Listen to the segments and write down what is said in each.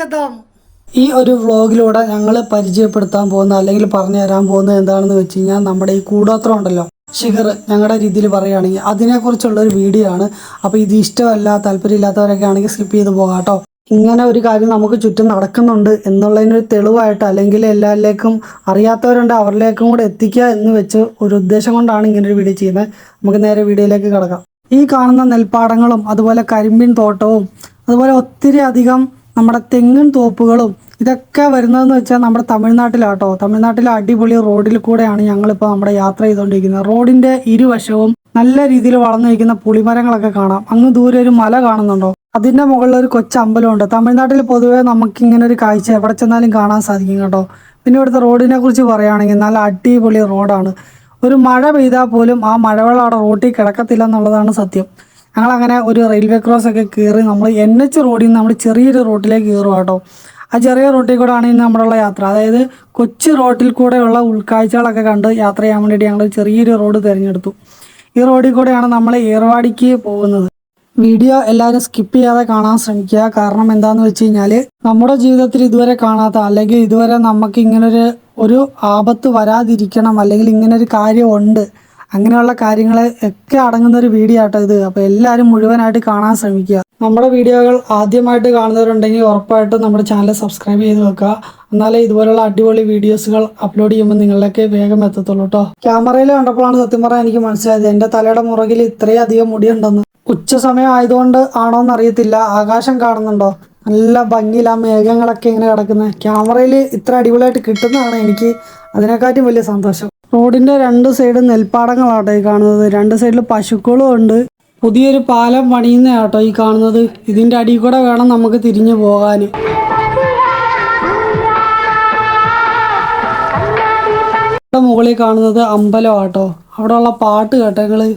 സ്വാഗതം. ഈ ഒരു വ്ളോഗിലൂടെ ഞങ്ങൾ പരിചയപ്പെടുത്താൻ പോകുന്ന അല്ലെങ്കിൽ പറഞ്ഞു തരാൻ പോകുന്നത് എന്താണെന്ന് വെച്ച് കഴിഞ്ഞാൽ നമ്മുടെ ഈ കൂടോത്രം ഉണ്ടല്ലോ, ഷിഗർ ഞങ്ങളുടെ രീതിയിൽ പറയുകയാണെങ്കിൽ അതിനെക്കുറിച്ചുള്ള ഒരു വീഡിയോ ആണ്. അപ്പോൾ ഇത് ഇഷ്ടമല്ല താല്പര്യമില്ലാത്തവരൊക്കെ ആണെങ്കിൽ സ്കിപ്പ് ചെയ്ത് പോകാം കേട്ടോ. ഇങ്ങനെ ഒരു കാര്യം നമുക്ക് ചുറ്റും നടക്കുന്നുണ്ട് എന്നുള്ളതിനൊരു തെളിവായിട്ട്, അല്ലെങ്കിൽ എല്ലാവരിലേക്കും അറിയാത്തവരുണ്ട് അവരിലേക്കും കൂടെ എത്തിക്കുക എന്ന് വെച്ച് ഒരു ഉദ്ദേശം കൊണ്ടാണ് ഇങ്ങനൊരു വീഡിയോ ചെയ്യുന്നത്. നമുക്ക് നേരെ വീഡിയോയിലേക്ക് കിടക്കാം. ഈ കാണുന്ന നെൽപ്പാടങ്ങളും അതുപോലെ കരിമ്പിൻ തോട്ടവും അതുപോലെ ഒത്തിരി അധികം നമ്മുടെ തെങ്ങിൻ തോപ്പുകളും ഇതൊക്കെ വരുന്നതെന്ന് വെച്ചാൽ നമ്മുടെ തമിഴ്നാട്ടിലാട്ടോ. തമിഴ്നാട്ടിലെ അടിപൊളി റോഡിൽ കൂടെയാണ് ഞങ്ങളിപ്പോൾ നമ്മുടെ യാത്ര ചെയ്തുകൊണ്ടിരിക്കുന്നത്. റോഡിൻ്റെ ഇരുവശവും നല്ല രീതിയിൽ വളർന്നു നിൽക്കുന്ന പുളിമരങ്ങളൊക്കെ കാണാം. അങ്ങ് ദൂരെ ഒരു മല കാണുന്നുണ്ടോ? അതിൻ്റെ മുകളിൽ ഒരു കൊച്ചമ്പലമുണ്ട്. തമിഴ്നാട്ടിൽ പൊതുവേ നമുക്കിങ്ങനെ ഒരു കാഴ്ച എവിടെ ചെന്നാലും കാണാൻ സാധിക്കും കേട്ടോ. പിന്നെ ഇവിടുത്തെ റോഡിനെ കുറിച്ച് പറയുകയാണെങ്കിൽ നല്ല അടിപൊളി റോഡാണ്. ഒരു മഴ പെയ്താൽ പോലും ആ മഴവെള്ളം അവിടെ റോട്ടിൽ കിടക്കത്തില്ല എന്നുള്ളതാണ് സത്യം. ഞങ്ങളങ്ങനെ ഒരു റെയിൽവേ ക്രോസ് ഒക്കെ കയറി നമ്മൾ NH റോഡിൽ നിന്ന് നമ്മൾ ചെറിയൊരു റോട്ടിലേക്ക് കയറുക കേട്ടോ. ആ ചെറിയ റോട്ടിൽ കൂടെ ആണ് ഇന്ന് നമ്മളുള്ള യാത്ര. അതായത് കൊച്ചു റോട്ടിൽ കൂടെയുള്ള ഉൾക്കാഴ്ചകളൊക്കെ കണ്ട് യാത്ര ചെയ്യാൻ വേണ്ടിയിട്ട് ഞങ്ങൾ ചെറിയൊരു റോഡ് തിരഞ്ഞെടുത്തു. ഈ റോഡിൽ കൂടെയാണ് നമ്മൾ ഏർവാടിക്ക് പോകുന്നത്. വീഡിയോ എല്ലാവരും സ്കിപ്പ് ചെയ്യാതെ കാണാൻ ശ്രമിക്കുക. കാരണം എന്താണെന്ന് വെച്ച് കഴിഞ്ഞാൽ നമ്മുടെ ജീവിതത്തിൽ ഇതുവരെ കാണാത്ത, അല്ലെങ്കിൽ ഇതുവരെ നമുക്ക് ഇങ്ങനൊരു ആപത്ത് വരാതിരിക്കണം, അല്ലെങ്കിൽ ഇങ്ങനൊരു കാര്യമുണ്ട്, അങ്ങനെയുള്ള കാര്യങ്ങൾ ഒക്കെ അടങ്ങുന്ന ഒരു വീഡിയോ ആട്ടോ ഇത്. അപ്പോൾ എല്ലാവരും മുഴുവനായിട്ട് കാണാൻ ശ്രമിക്കുക. നമ്മുടെ വീഡിയോകൾ ആദ്യമായിട്ട് കാണുന്നവരുണ്ടെങ്കിൽ ഉറപ്പായിട്ടും നമ്മുടെ ചാനൽ സബ്സ്ക്രൈബ് ചെയ്ത് വെക്കുക. എന്നാലേ ഇതുപോലുള്ള അടിപൊളി വീഡിയോസുകൾ അപ്ലോഡ് ചെയ്യുമ്പോൾ നിങ്ങളിലേക്ക് വേഗം എത്തത്തുള്ളൂ കേട്ടോ. ക്യാമറയിൽ കണ്ടപ്പോഴാണ് സത്യം പറയാൻ എനിക്ക് മനസ്സിലായത് എൻ്റെ തലയുടെ മുറകിൽ ഇത്രയും അധികം മുടിയുണ്ടെന്ന്. ഉച്ച സമയം ആയതുകൊണ്ട് ആണോന്ന് അറിയത്തില്ല. ആകാശം കാണുന്നുണ്ടോ? നല്ല ഭംഗിയിൽ ആ മേഘങ്ങളൊക്കെ ഇങ്ങനെ കിടക്കുന്നത്. ക്യാമറയിൽ ഇത്ര അടിപൊളിയായിട്ട് കിട്ടുന്നതാണ് എനിക്ക് അതിനെക്കാട്ടും വലിയ സന്തോഷം. റോഡിൻ്റെ രണ്ട് സൈഡും നെൽപ്പാടങ്ങളാട്ടോ ഈ കാണുന്നത്. രണ്ട് സൈഡിൽ പശുക്കളും ഉണ്ട്. പുതിയൊരു പാലം പണിയുന്ന ആട്ടോ ഈ കാണുന്നത്. ഇതിൻ്റെ അടിയിൽ കൂടെ വേണം നമുക്ക് തിരിഞ്ഞു പോകാൻ. മുകളിൽ കാണുന്നത് അമ്പലം ആട്ടോ. അവിടെ ഉള്ള പാട്ട് കേട്ടോ ഞങ്ങള്.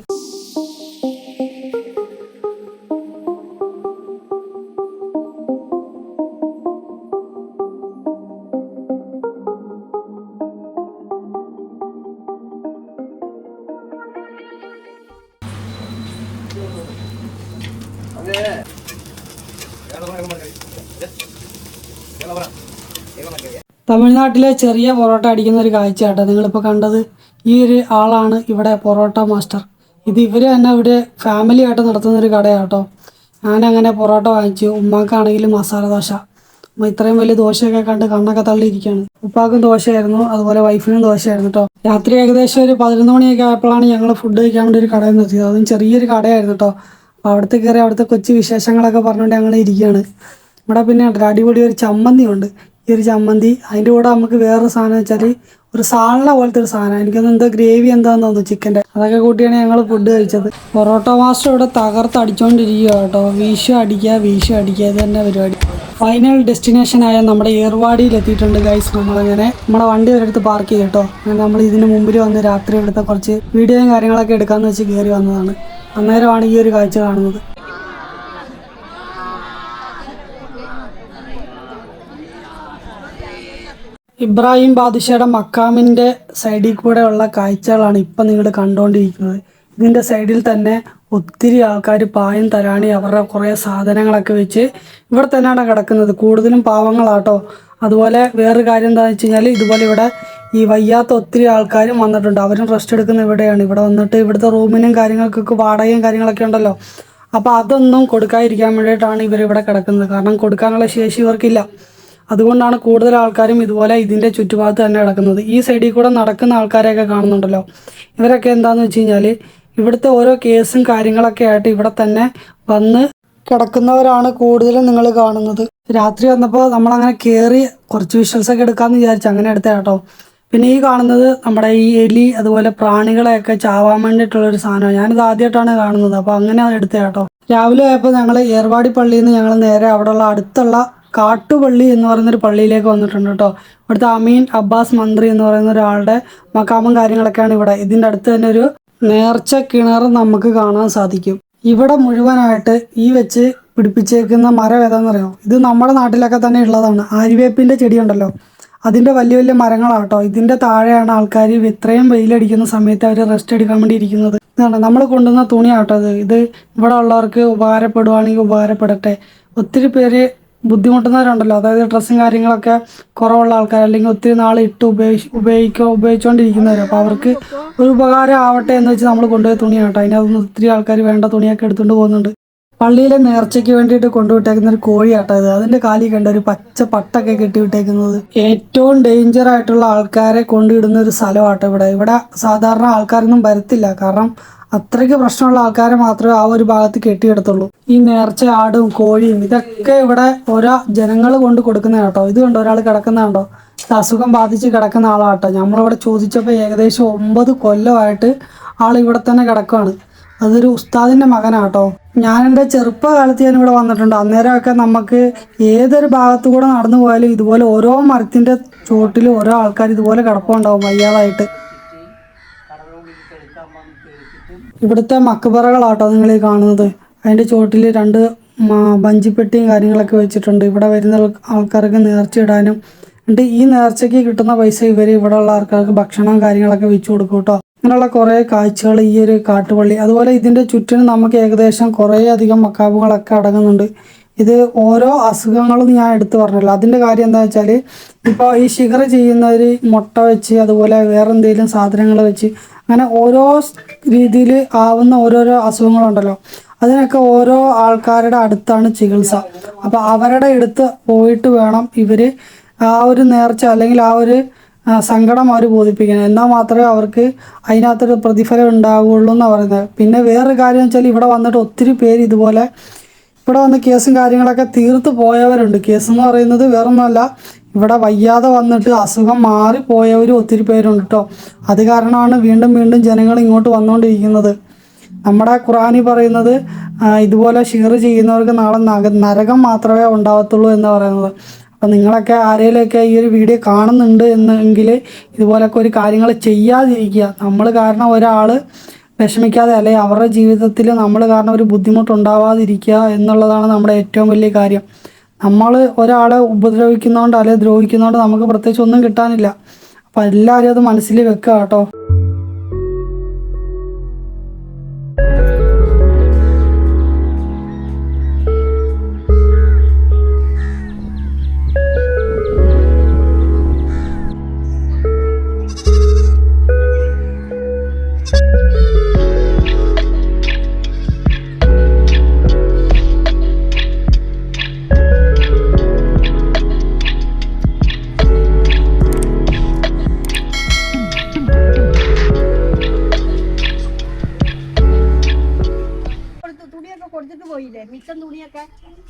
തമിഴ്നാട്ടിലെ ചെറിയ പൊറോട്ട അടിക്കുന്ന ഒരു കാഴ്ച കേട്ടോ നിങ്ങളിപ്പോൾ കണ്ടത്. ഈ ഒരു ആളാണ് ഇവിടെ പൊറോട്ട മാസ്റ്റർ. ഇത് ഇവർ തന്നെ ഇവിടെ ഫാമിലി ആയിട്ട് നടത്തുന്നൊരു കടയാട്ടോ. ഞാനങ്ങനെ പൊറോട്ട വാങ്ങിച്ചു. ഉമ്മാക്കാണെങ്കിലും മസാല ദോശ. ഇത്രയും വലിയ ദോശയൊക്കെ കണ്ട് കണ്ണൊക്കെ തള്ളിയിരിക്കുകയാണ്. ഉപ്പാക്കും ദോശയായിരുന്നു, അതുപോലെ വൈഫിനും ദോശയായിരുന്നു കേട്ടോ. രാത്രി ഏകദേശം ഒരു 11 മണിയൊക്കെ ആയപ്പോഴാണ് ഞങ്ങൾ ഫുഡ് കഴിക്കാൻ വേണ്ടി ഒരു കടയിൽ നിർത്തിയത്. അതും ചെറിയൊരു കടയായിരുന്നു കേട്ടോ. അപ്പോൾ അവിടുത്തെ കയറി അവിടുത്തെ കൊച്ചു വിശേഷങ്ങളൊക്കെ പറഞ്ഞുകൊണ്ട് ഞങ്ങൾ ഇരിക്കുകയാണ്. ഇവിടെ പിന്നെ അടിപൊളി ഒരു ചമ്മന്തി ഉണ്ട്. ഈ ഒരു ചമ്മന്തി അതിൻ്റെ കൂടെ നമുക്ക് വേറൊരു സാധനം വെച്ചാൽ ഒരു സാലന പോലത്തെ ഒരു സാധനം. എനിക്കൊന്ന് എന്തോ ഗ്രേവി എന്താണെന്ന് തോന്നുന്നു, ചിക്കൻ്റെ. അതൊക്കെ കൂട്ടിയാണ് ഞങ്ങൾ ഫുഡ് കഴിച്ചത്. പൊറോട്ട മാസ്റ്റർ ഇവിടെ തകർത്തടിച്ചുകൊണ്ടിരിക്കുക കേട്ടോ. വീശു അടിക്കുക ഇത് തന്നെ പരിപാടി. ഫൈനൽ ഡെസ്റ്റിനേഷനായ നമ്മുടെ ഏർവാടിയിൽ എത്തിയിട്ടുണ്ട് ഗൈസ്. നമ്മളങ്ങനെ നമ്മുടെ വണ്ടി ഒരിടത്ത് പാർക്ക് ചെയ്തു കേട്ടോ. അങ്ങനെ നമ്മൾ ഇതിന് മുമ്പിൽ വന്ന് രാത്രി എടുത്ത കുറച്ച് വീഡിയോയും കാര്യങ്ങളൊക്കെ എടുക്കാമെന്ന് വെച്ച് കയറി വന്നതാണ്. അന്നേരമാണ് ഈ ഒരു കാഴ്ച കാണുന്നത്. ഇബ്രാഹിം ബാദുഷയുടെ മക്കാമിൻ്റെ സൈഡിൽ കൂടെയുള്ള കാഴ്ചകളാണ് ഇപ്പം നിങ്ങൾ കണ്ടുകൊണ്ടിരിക്കുന്നത്. ഇതിൻ്റെ സൈഡിൽ തന്നെ ഒത്തിരി ആൾക്കാർ പായും തരാണി അവരുടെ കുറേ സാധനങ്ങളൊക്കെ വെച്ച് ഇവിടെ തന്നെയാണ് കിടക്കുന്നത്. കൂടുതലും പാവങ്ങളാട്ടോ. അതുപോലെ വേറൊരു കാര്യം എന്താണെന്ന് വെച്ച് കഴിഞ്ഞാൽ ഇതുപോലെ ഇവിടെ ഈ വയ്യാത്ത ഒത്തിരി ആൾക്കാരും വന്നിട്ടുണ്ട്. അവരും റെസ്റ്റ് എടുക്കുന്ന ഇവിടെയാണ്. ഇവിടെ വന്നിട്ട് ഇവിടുത്തെ റൂമിനും കാര്യങ്ങൾക്കൊക്കെ വാടകയും കാര്യങ്ങളൊക്കെ ഉണ്ടല്ലോ. അപ്പോൾ അതൊന്നും കൊടുക്കാതിരിക്കാൻ വേണ്ടിയിട്ടാണ് ഇവരിവിടെ കിടക്കുന്നത്. കാരണം കൊടുക്കാനുള്ള ശേഷി ഇവർക്കില്ല. അതുകൊണ്ടാണ് കൂടുതൽ ആൾക്കാരും ഇതുപോലെ ഇതിൻ്റെ ചുറ്റുഭാഗത്ത് തന്നെ കിടക്കുന്നത്. ഈ സൈഡിൽ കൂടെ നടക്കുന്ന ആൾക്കാരെയൊക്കെ കാണുന്നുണ്ടല്ലോ. ഇവരൊക്കെ എന്താണെന്ന് വെച്ച് കഴിഞ്ഞാൽ ഇവിടുത്തെ ഓരോ കേസും കാര്യങ്ങളൊക്കെ ആയിട്ട് ഇവിടെ തന്നെ വന്ന് കിടക്കുന്നവരാണ് കൂടുതലും നിങ്ങൾ കാണുന്നത്. രാത്രി വന്നപ്പോൾ നമ്മളങ്ങനെ കയറി കുറച്ച് വിഷ്വൽസൊക്കെ എടുക്കാമെന്ന് വിചാരിച്ചു. അങ്ങനെ എടുത്ത കേട്ടോ. പിന്നെ ഈ കാണുന്നത് നമ്മുടെ ഈ എലി അതുപോലെ പ്രാണികളെയൊക്കെ ചാവാൻ വേണ്ടിയിട്ടുള്ളൊരു സാധനമാണ്. ഞാനിത് ആദ്യമായിട്ടാണ് കാണുന്നത്. അപ്പോൾ അങ്ങനെ എടുത്ത കേട്ടോ. രാവിലെ ആയപ്പോൾ ഞങ്ങൾ ഏർവാടി പള്ളിയിൽ നിന്ന് ഞങ്ങൾ നേരെ അവിടെയുള്ള അടുത്തുള്ള കാട്ടുപള്ളി എന്ന് പറയുന്നൊരു പള്ളിയിലേക്ക് വന്നിട്ടുണ്ട് കേട്ടോ. ഇവിടുത്തെ അമീൻ അബ്ബാസ് മന്ത്രി എന്ന് പറയുന്ന ഒരാളുടെ മക്കാമും കാര്യങ്ങളൊക്കെയാണ് ഇവിടെ. ഇതിൻ്റെ അടുത്ത് തന്നെ ഒരു നേർച്ച കിണർ നമുക്ക് കാണാൻ സാധിക്കും. ഇവിടെ മുഴുവനായിട്ട് ഈ വെച്ച് പിടിപ്പിച്ചേക്കുന്ന മരം ഏതാണെന്നറിയോ? ഇത് നമ്മുടെ നാട്ടിലൊക്കെ തന്നെ ഉള്ളതാണ്. ആര്യവേപ്പിൻ്റെ ചെടിയുണ്ടല്ലോ, അതിൻ്റെ വലിയ വലിയ മരങ്ങളാട്ടോ. ഇതിൻ്റെ താഴെയാണ് ആൾക്കാർ ഇത്രയും വെയിലടിക്കുന്ന സമയത്ത് അവർ റെസ്റ്റ് എടുക്കാൻ വേണ്ടി ഇരിക്കുന്നത്. ഇതാണ് നമ്മൾ കൊണ്ടുവന്ന തുണിയാട്ടോ ഇത്. ഇവിടെ ഉള്ളവർക്ക് ഉപകാരപ്പെടുവാണെങ്കിൽ ഉപകാരപ്പെടട്ടെ. ഒത്തിരി പേര് ബുദ്ധിമുട്ടുന്നവരുണ്ടല്ലോ, അതായത് ഡ്രസ്സും കാര്യങ്ങളൊക്കെ കുറവുള്ള ആൾക്കാർ, അല്ലെങ്കിൽ ഒത്തിരി നാൾ ഇട്ട് ഉപയോഗിച്ചുകൊണ്ടിരിക്കുന്നവർ. അപ്പോൾ അവർക്ക് ഒരു ഉപകാരം ആവട്ടെ എന്ന് വെച്ച് നമ്മൾ കൊണ്ടുപോയ തുണിയാണ് കേട്ടോ. അതിനകത്ത് ഒത്തിരി ആൾക്കാർ വേണ്ട തുണിയൊക്കെ എടുത്തുകൊണ്ട് പോകുന്നുണ്ട്. പള്ളിയിലെ നേർച്ചയ്ക്ക് വേണ്ടിയിട്ട് കൊണ്ടുവിട്ടേക്കുന്ന ഒരു കോഴിയാട്ടോ ഇത്. അതിൻ്റെ കാലിൽ കണ്ട ഒരു പച്ച പട്ടൊക്കെ കെട്ടിവിട്ടേക്കുന്നത്. ഏറ്റവും ഡേഞ്ചർ ആയിട്ടുള്ള ആൾക്കാരെ കൊണ്ടിടുന്ന ഒരു സ്ഥലമാട്ടോ ഇവിടെ സാധാരണ ആൾക്കാരൊന്നും വരത്തില്ല, കാരണം അത്രയ്ക്ക് പ്രശ്നമുള്ള ആൾക്കാരെ മാത്രമേ ആ ഒരു ഭാഗത്ത് കെട്ടിയെടുത്തുള്ളൂ. ഈ നേർച്ച ആടും കോഴിയും ഇതൊക്കെ ഇവിടെ ഓരോ ജനങ്ങൾ കൊണ്ട് കൊടുക്കുന്ന കേട്ടോ. ഇത് കണ്ടോ, ഒരാൾ കിടക്കുന്ന കണ്ടോ, അസുഖം ബാധിച്ച് കിടക്കുന്ന ആളാട്ടോ. നമ്മളിവിടെ ചോദിച്ചപ്പോൾ ഏകദേശം 9 കൊല്ലമായിട്ട് ആൾ ഇവിടെ തന്നെ കിടക്കുകയാണ്. അതൊരു ഉസ്താദിൻ്റെ മകനാട്ടോ. ഞാൻ എൻ്റെ ചെറുപ്പകാലത്ത് ഞാൻ ഇവിടെ വന്നിട്ടുണ്ട്. അന്നേരമൊക്കെ നമുക്ക് ഏതൊരു ഭാഗത്തു കൂടെ നടന്നു പോയാലും ഇതുപോലെ ഓരോ മരത്തിൻ്റെ ചുവട്ടിൽ ഓരോ ആൾക്കാർ ഇതുപോലെ കിടപ്പുണ്ടാവും വയ്യാതായിട്ട്. ഇവിടുത്തെ മക്ബറകളാട്ടോ നിങ്ങൾ ഈ കാണുന്നത്. അതിൻ്റെ ചുവട്ടിൽ 2 വഞ്ചിപ്പെട്ടിയും കാര്യങ്ങളൊക്കെ വെച്ചിട്ടുണ്ട്. ഇവിടെ വരുന്ന ആൾക്കാർക്ക് നേർച്ച ഇടാനും. എന്നിട്ട് ഈ നേർച്ചയ്ക്ക് കിട്ടുന്ന പൈസ ഇവിടെ ഉള്ള ആൾക്കാർക്ക് ഭക്ഷണവും കാര്യങ്ങളൊക്കെ വെച്ച് കൊടുക്കും കേട്ടോ. അങ്ങനെയുള്ള കുറേ കാഴ്ചകൾ ഈ ഒരു കാട്ടുപള്ളി. അതുപോലെ ഇതിൻ്റെ ചുറ്റിനും നമുക്ക് ഏകദേശം കുറേ അധികം മക്കാബുകളൊക്കെ അടങ്ങുന്നുണ്ട്. ഇത് ഓരോ അസുഖങ്ങളും ഞാൻ എടുത്തു പറഞ്ഞല്ലോ. അതിൻ്റെ കാര്യം എന്താ വെച്ചാൽ, ഇപ്പോൾ ഈ ഷിഗർ ചെയ്യുന്നവർ മുട്ട വെച്ച്, അതുപോലെ വേറെ എന്തെങ്കിലും സാധനങ്ങൾ വെച്ച്, അങ്ങനെ ഓരോ രീതിയിൽ ആവുന്ന ഓരോരോ അസുഖങ്ങളുണ്ടല്ലോ, അതിനൊക്കെ ഓരോ ആൾക്കാരുടെ അടുത്താണ് ചികിത്സ. അപ്പോൾ അവരുടെ അടുത്ത് പോയിട്ട് വേണം ഇവർ ആ ഒരു നേർച്ച അല്ലെങ്കിൽ ആ ഒരു സങ്കടം അവർ ബോധിപ്പിക്കണം. എന്നാൽ മാത്രമേ അവർക്ക് അതിനകത്തൊരു പ്രതിഫലം ഉണ്ടാവുകയുള്ളൂ എന്നാണ് പറയുന്നത്. പിന്നെ വേറൊരു കാര്യം വെച്ചാൽ, ഇവിടെ വന്നിട്ട് ഒത്തിരി പേര് ഇതുപോലെ ഇവിടെ വന്ന് കേസും കാര്യങ്ങളൊക്കെ തീർത്ത് പോയവരുണ്ട്. കേസ് എന്ന് പറയുന്നത് വേറൊന്നുമല്ല, ഇവിടെ വയ്യാതെ വന്നിട്ട് അസുഖം മാറിപ്പോയവരും ഒത്തിരി പേരുണ്ട് കേട്ടോ. അത് കാരണമാണ് വീണ്ടും വീണ്ടും ജനങ്ങൾ ഇങ്ങോട്ട് വന്നുകൊണ്ടിരിക്കുന്നത്. നമ്മുടെ ഖുർആനി പറയുന്നത് ഇതുപോലെ ഷിഗർ ചെയ്യുന്നവർക്ക് നാളെ നരകം മാത്രമേ ഉണ്ടാവത്തുള്ളൂ എന്ന് പറയുന്നത്. അപ്പം നിങ്ങളൊക്കെ ആരെങ്കിലുമൊക്കെ ഈ ഒരു വീഡിയോ കാണുന്നുണ്ട് എന്നെങ്കിൽ ഇതുപോലൊക്കെ ഒരു കാര്യങ്ങൾ ചെയ്യാതിരിക്കുക. നമ്മൾ കാരണം ഒരാൾ വിഷമിക്കാതെ, അല്ലെങ്കിൽ അവരുടെ ജീവിതത്തിൽ നമ്മൾ കാരണം ഒരു ബുദ്ധിമുട്ടുണ്ടാവാതിരിക്കുക എന്നുള്ളതാണ് നമ്മുടെ ഏറ്റവും വലിയ കാര്യം. നമ്മൾ ഒരാളെ ഉപദ്രവിക്കുന്നതുകൊണ്ട് അല്ലെങ്കിൽ ദ്രോഹിക്കുന്നതുകൊണ്ട് നമുക്ക് പ്രത്യേകിച്ച് ഒന്നും കിട്ടാനില്ല. അപ്പോൾ എല്ലാവരും അത് മനസ്സിൽ വെക്കുക കേട്ടോ. കൊടുത്തിട്ട് പോയില്ലേ, മിച്ചം തുണിയൊക്കെ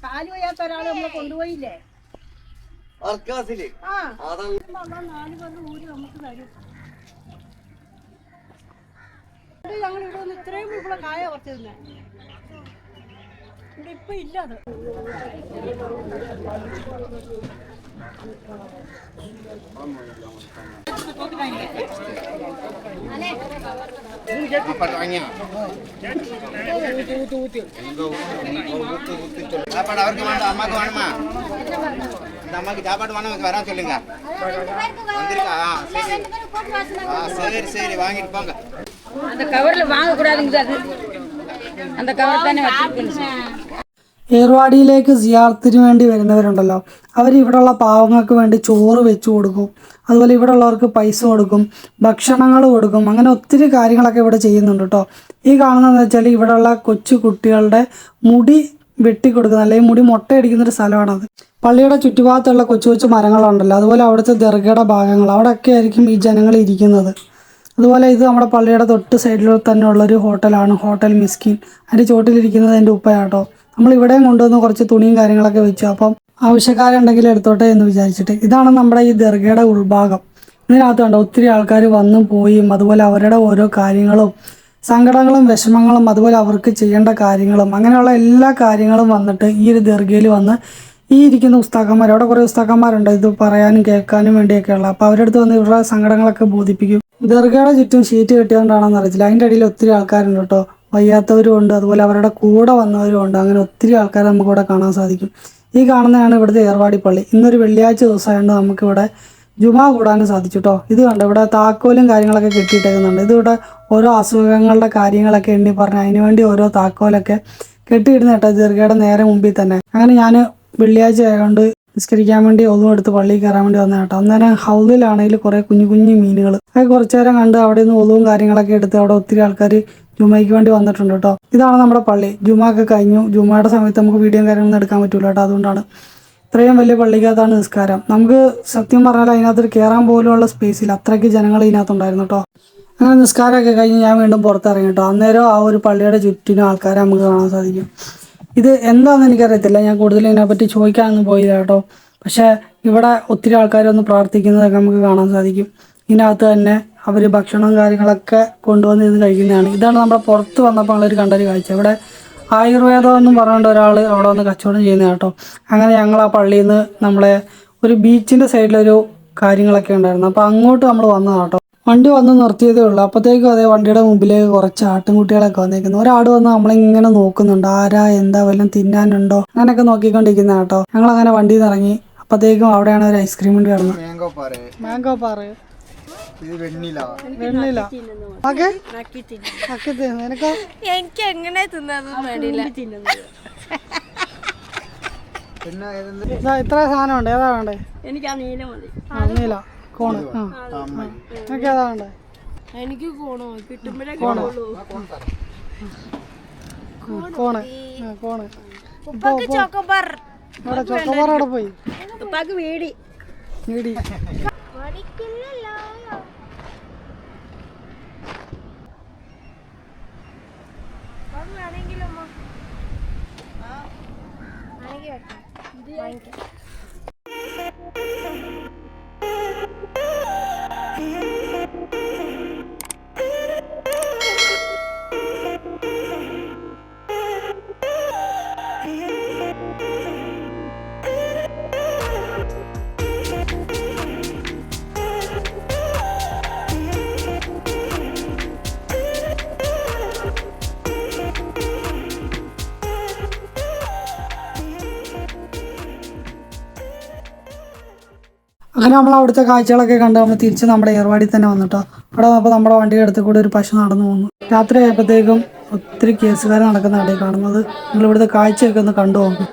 കാല് വയ്യാത്ത ഒരാള് നമ്മളെ കൊണ്ടുപോയില്ലേ. ആ 4 കൊല്ലം ഊരി നമുക്ക് തരും. ഞങ്ങൾ ഇവിടെ വന്ന് ഇത്രയും ഇവിടെ കായ കുറച്ചിരുന്നേ, ഇവിടെ ഇപ്പൊ ഇല്ല. അത് அவருக்கு வேண்டாம், அம்மாக்கு வேணுமா? இந்த அம்மாக்கு சாப்பாடு வேணும், வர சொல்லுங்க. வந்திருக்கா? சரி சரி வாங்கிட்டு போங்க. அந்த கவர்ல வாங்க கூடாதுங்க, அது அந்த கவர் தானே வச்சிருக்கீங்க. ഏർവാടിയിലേക്ക് സിയാറത്തിന് വേണ്ടി വരുന്നവരുണ്ടല്ലോ, അവർ ഇവിടെയുള്ള പാവങ്ങൾക്ക് വേണ്ടി ചോറ് വെച്ച് കൊടുക്കും. അതുപോലെ ഇവിടെ ഉള്ളവർക്ക് പൈസ കൊടുക്കും, ഭക്ഷണങ്ങൾ കൊടുക്കും. അങ്ങനെ ഒത്തിരി കാര്യങ്ങളൊക്കെ ഇവിടെ ചെയ്യുന്നുണ്ട് കേട്ടോ. ഈ കാണുന്നതെന്ന് വെച്ചാൽ ഇവിടെയുള്ള കൊച്ചു കുട്ടികളുടെ മുടി വെട്ടിക്കൊടുക്കുന്ന അല്ലെങ്കിൽ മുടി മുട്ടയടിക്കുന്നൊരു സ്ഥലമാണത്. പള്ളിയുടെ ചുറ്റുഭാഗത്തുള്ള കൊച്ചു കൊച്ചു മരങ്ങളുണ്ടല്ലോ, അതുപോലെ അവിടുത്തെ ദർഗയുടെ ഭാഗങ്ങൾ, അവിടെയൊക്കെ ആയിരിക്കും ഈ ജനങ്ങൾ ഇരിക്കുന്നത്. അതുപോലെ ഇത് നമ്മുടെ പള്ളിയുടെ തൊട്ട് സൈഡിൽ തന്നെ ഉള്ളൊരു ഹോട്ടലാണ്, ഹോട്ടൽ മിസ്കിൻ. അതിൻ്റെ ചോട്ടിലിരിക്കുന്നത് എൻ്റെ ഉപ്പയാട്ടോ. നമ്മൾ ഇവിടെയും കൊണ്ടുവന്ന് കുറച്ച് തുണിയും കാര്യങ്ങളൊക്കെ വെച്ചു. അപ്പം ആവശ്യക്കാരുണ്ടെങ്കിൽ എടുത്തോട്ടെ എന്ന് വിചാരിച്ചിട്ട്. ഇതാണ് നമ്മുടെ ഈ ദർഗയുടെ ഉൾഭാഗം. ഇതിനകത്ത് കണ്ടോ ഒത്തിരി ആൾക്കാർ വന്നും പോയും, അതുപോലെ അവരുടെ ഓരോ കാര്യങ്ങളും സങ്കടങ്ങളും വിഷമങ്ങളും, അതുപോലെ അവർക്ക് ചെയ്യേണ്ട കാര്യങ്ങളും, അങ്ങനെയുള്ള എല്ലാ കാര്യങ്ങളും വന്നിട്ട് ഈ ഒരു ദർഗയിൽ വന്ന് ഈ ഇരിക്കുന്ന ഉസ്താക്കന്മാർ, അവിടെ കുറേ ഉസ്താക്കന്മാരുണ്ട് ഇത് പറയാനും കേൾക്കാനും വേണ്ടിയൊക്കെയുള്ള. അപ്പോൾ അവരുടെ അടുത്ത് വന്ന് ഇവരുടെ സങ്കടങ്ങളൊക്കെ ബോധിപ്പിക്കും. ദർഗയുടെ ചുറ്റും ഷീറ്റ് കെട്ടിയോണ്ടാണെന്ന് അറിയത്തില്ല, അതിൻ്റെ അടിയിൽ ഒത്തിരി ആൾക്കാരുണ്ട് കേട്ടോ. വയ്യാത്തവരും ഉണ്ട്, അതുപോലെ അവരുടെ കൂടെ വന്നവരും ഉണ്ട്. അങ്ങനെ ഒത്തിരി ആൾക്കാരെ നമുക്കിവിടെ കാണാൻ സാധിക്കും. ഈ കാണുന്നതാണ് ഇവിടുത്തെ ഏർവാടി പള്ളി. ഇന്നൊരു വെള്ളിയാഴ്ച ദിവസമായതുകൊണ്ട് നമുക്കിവിടെ ജുമാ കൂടാനും സാധിച്ചു കേട്ടോ. ഇത് കണ്ടോ, ഇവിടെ താക്കോലും കാര്യങ്ങളൊക്കെ കെട്ടിയിട്ടേക്കുന്നുണ്ട്. ഇതിവിടെ ഓരോ അസുഖങ്ങളുടെ കാര്യങ്ങളൊക്കെ എണ്ണി പറഞ്ഞ് അതിനുവേണ്ടി ഓരോ താക്കോലൊക്കെ കെട്ടിയിടുന്ന കേട്ടോ ദീർഘയുടെ നേരെ മുമ്പിൽ തന്നെ. അങ്ങനെ ഞാൻ വെള്ളിയാഴ്ച ആയതുകൊണ്ട് നിസ്കരിക്കാൻ വേണ്ടി ഒന്നും എടുത്ത് പള്ളിയിൽ കയറാൻ വേണ്ടി വന്ന കേട്ടോ. അന്നേരം ഹൗദിലാണെങ്കിൽ കുറേ കുഞ്ഞു കുഞ്ഞു മീനുകൾ അത് കുറച്ചു നേരം കണ്ട് അവിടെ നിന്ന് ഒതുവും കാര്യങ്ങളൊക്കെ എടുത്ത് അവിടെ ഒത്തിരി ആൾക്കാർ ജുമയ്ക്ക് വേണ്ടി വന്നിട്ടുണ്ട് കേട്ടോ. ഇതാണ് നമ്മുടെ പള്ളി. ജുമയൊക്കെ കഴിഞ്ഞു. ജുമയുടെ സമയത്ത് നമുക്ക് വീഡിയോയും കാര്യങ്ങളൊന്നും എടുക്കാൻ പറ്റില്ല കേട്ടോ. അതുകൊണ്ടാണ് ഇത്രയും വലിയ പള്ളിക്കകത്താണ് നിസ്കാരം. നമുക്ക് സത്യം പറഞ്ഞാൽ അതിനകത്ത് കയറാൻ പോലുള്ള സ്പേസിൽ അത്രയ്ക്ക് ജനങ്ങൾ ഇതിനകത്തുണ്ടായിരുന്നു കേട്ടോ. അങ്ങനെ നിസ്കാരമൊക്കെ കഴിഞ്ഞ് ഞാൻ വീണ്ടും പുറത്തിറങ്ങി കേട്ടോ. അന്നേരം ആ ഒരു പള്ളിയുടെ ചുറ്റിനും ആൾക്കാരെ നമുക്ക് കാണാൻ സാധിക്കും. ഇത് എന്താണെന്ന് എനിക്കറിയത്തില്ല. ഞാൻ കൂടുതൽ ഇതിനെപ്പറ്റി ചോദിക്കാനൊന്നും പോയില്ല കേട്ടോ. പക്ഷേ ഇവിടെ ഒത്തിരി ആൾക്കാരൊന്ന് പ്രാർത്ഥിക്കുന്നതൊക്കെ നമുക്ക് കാണാൻ സാധിക്കും. ഇതിനകത്ത് തന്നെ അവർ ഭക്ഷണവും കാര്യങ്ങളൊക്കെ കൊണ്ടുവന്ന് ഇത് കഴിക്കുന്നതാണ്. ഇതാണ് നമ്മുടെ പുറത്ത് വന്നപ്പോൾ ഞങ്ങളൊരു കണ്ടൊരു കാഴ്ച. ഇവിടെ ആയുർവേദം എന്നും പറഞ്ഞുകൊണ്ട് ഒരാൾ അവിടെ വന്ന് കച്ചവടം ചെയ്യുന്നത് കേട്ടോ. അങ്ങനെ ഞങ്ങൾ ആ പള്ളിയിൽ നിന്ന് നമ്മളെ ഒരു ബീച്ചിൻ്റെ സൈഡിലൊരു കാര്യങ്ങളൊക്കെ ഉണ്ടായിരുന്നു. അപ്പോൾ അങ്ങോട്ട് നമ്മൾ വന്നതാണ് കേട്ടോ. വണ്ടി വന്ന് നിർത്തിയതേ ഉള്ളൂ. അപ്പോഴത്തേക്കും അതേ വണ്ടിയുടെ മുമ്പിലേക്ക് കുറച്ച് ആട്ടിൻകുട്ടികളൊക്കെ വന്നേക്കുന്നു. ഒരാട് വന്ന് നമ്മളിങ്ങനെ നോക്കുന്നുണ്ട്. ആരാ എന്താ വല്ലതും തിന്നാനുണ്ടോ അങ്ങനെയൊക്കെ നോക്കിക്കൊണ്ടിരിക്കുന്ന കേട്ടോ. ഞങ്ങളങ്ങനെ വണ്ടിയിൽ നിന്ന് ഇറങ്ങി. അപ്പോഴത്തേക്കും അവിടെയാണ് ഒരു ഐസ്ക്രീം വണ്ടി കിടന്നത്. മാംഗോ പാറ് വെണ്ണില നിനക്കോ? എനിക്ക് എങ്ങനെ തിന്നാന്നും വേണ്ടിയില്ല. ഇത്ര സാധനം ഉണ്ട്. ഏതാ വേണ്ടേ? എനിക്ക് ആ നീല മതി. നീല കോണ്. നിനക്ക് ഏതാ വേണ്ടേ? എനിക്ക് കോണോ കിട്ടുമ്പോഴേ കോണ് ചോക്കോബാർ ഇവിടെ ചോക്കോബാർ അവിടെ പോയി. ഉപ്പാക്ക് വീടി വീടി അങ്ങനെ നമ്മൾ അവിടുത്തെ കാഴ്ചകളൊക്കെ കണ്ട് നമ്മൾ തിരിച്ച് നമ്മുടെ ഏർവാടി തന്നെ വന്നിട്ടോ. അവിടെ വന്നപ്പോൾ നമ്മുടെ വണ്ടിയുടെ അടുത്ത് കൂടെ ഒരു പശു നടന്നു പോകുന്നു. രാത്രി ആയപ്പോഴത്തേക്കും ഒത്തിരി കേസുകാർ നടക്കുന്നതാണ് കാണുന്നത്. നിങ്ങൾ ഇവിടുത്തെ കാഴ്ചയൊക്കെ ഒന്ന് കണ്ടു നോക്കും.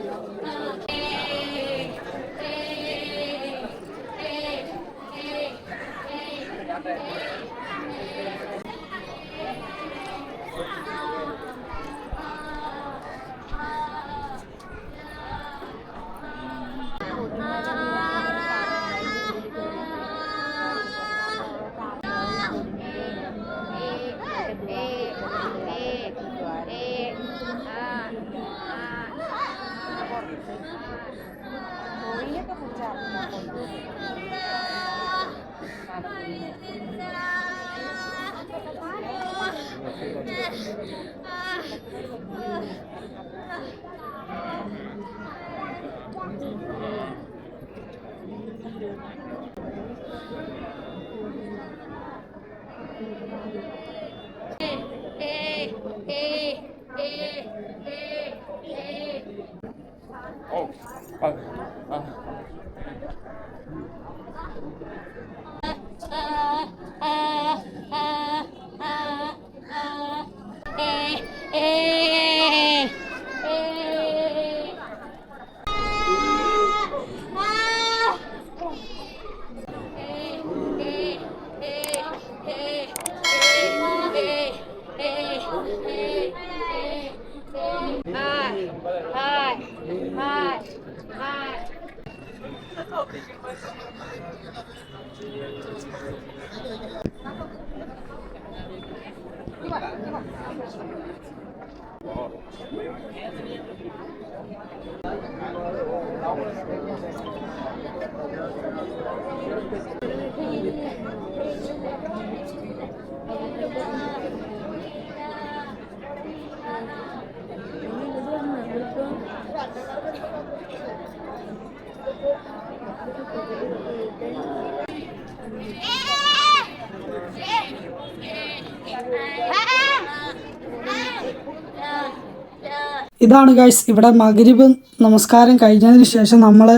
ഇതാണ് ഗൈസ് ഇവിടെ മഗ്രിബ് നമസ്കാരം കഴിഞ്ഞതിന് ശേഷം നമ്മൾ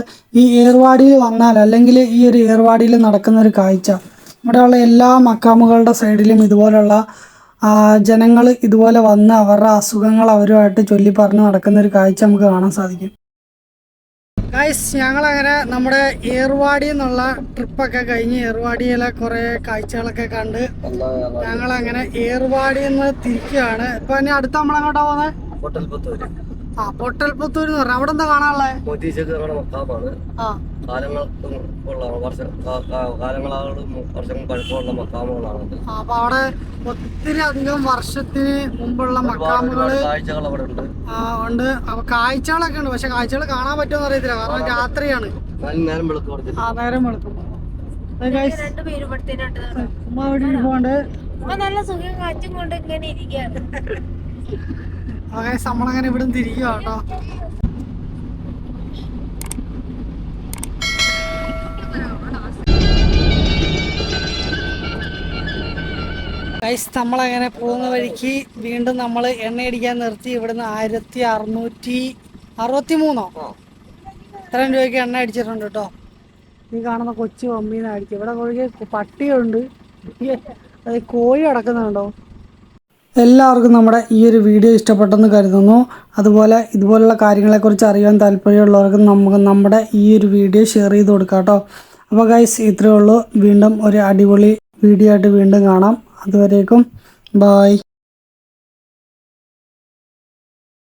ഈ ഏർവാടിയിൽ വന്നാൽ അല്ലെങ്കിൽ ഈ ഒരു ഏർവാടിയിൽ നടക്കുന്ന ഒരു കാഴ്ച. ഇവിടെയുള്ള എല്ലാ മക്കാമുകളുടെ സൈഡിലും ഇതുപോലുള്ള ജനങ്ങൾ ഇതുപോലെ വന്ന് അവരുടെ അസുഖങ്ങൾ അവരുമായിട്ട് ചൊല്ലി പറഞ്ഞ് നടക്കുന്ന ഒരു കാഴ്ച നമുക്ക് കാണാൻ സാധിക്കും. ഗൈസ് ഞങ്ങളങ്ങനെ നമ്മുടെ ഏർവാടി എന്നുള്ള ട്രിപ്പൊക്കെ കഴിഞ്ഞ് ഏർവാടിയിലെ കുറേ കാഴ്ചകളൊക്കെ കണ്ട് ഞങ്ങളങ്ങനെ ഏർവാടിയിൽ നിന്ന് തിരിക്കുകയാണ്. ഇപ്പൊ ഇനി അടുത്ത നമ്മളെങ്ങോട്ടാ പോകുന്നത്? പൊട്ടൽപുത്തൂർ എന്ന് പറഞ്ഞാൽ അവിടെ എന്താ കാണാനുള്ളത്? ആ അപ്പൊ അവിടെ ഒത്തിരി അധികം വർഷത്തിന് മുമ്പുള്ള മക്കാമുകള് ഉണ്ട്. അപ്പൊ കാഴ്ചകളൊക്കെ ഉണ്ട്. പക്ഷെ കാഴ്ചകൾ കാണാൻ പറ്റുമെന്ന് അറിയത്തില്ല, കാരണം രാത്രിയാണ്. നേരം വെളുക്കും. പോണ്ട് നല്ല സുഖം കാറ്റും കൊണ്ട് ഇങ്ങനെ ഇരിക്കുകയാണ്. അങ്ങനെ നമ്മളങ്ങനെ ഇവിടെ തിരിക്കുക കേട്ടോ. ഗൈസ് നമ്മളങ്ങനെ പോകുന്ന വഴിക്ക് വീണ്ടും നമ്മൾ എണ്ണയടിക്കാൻ നിർത്തി. ഇവിടുന്ന് 1663 ഇത്രയും രൂപയ്ക്ക് എണ്ണ അടിച്ചിട്ടുണ്ട് കേട്ടോ. ഈ കാണുന്ന കൊച്ചു പമ്പിന്ന് അടിക്കും. ഇവിടെ കോഴി പട്ടിയുണ്ട്, അത് കോഴി അടക്കുന്നുണ്ടോ. എല്ലാവർക്കും നമ്മുടെ ഈ ഒരു വീഡിയോ ഇഷ്ടപ്പെട്ടെന്ന് കരുതുന്നു. അതുപോലെ ഇതുപോലുള്ള കാര്യങ്ങളെക്കുറിച്ച് അറിയാൻ താല്പര്യമുള്ളവർക്ക് നമുക്ക് നമ്മുടെ ഈ ഒരു വീഡിയോ ഷെയർ ചെയ്ത് കൊടുക്കാം കേട്ടോ. അപ്പോൾ ഗൈസ് ഇത്രയേ ഉള്ളൂ. വീണ്ടും ഒരു അടിപൊളി വീഡിയോ ആയിട്ട് വീണ്ടും കാണാം. അതുവരേക്കും ബായ്.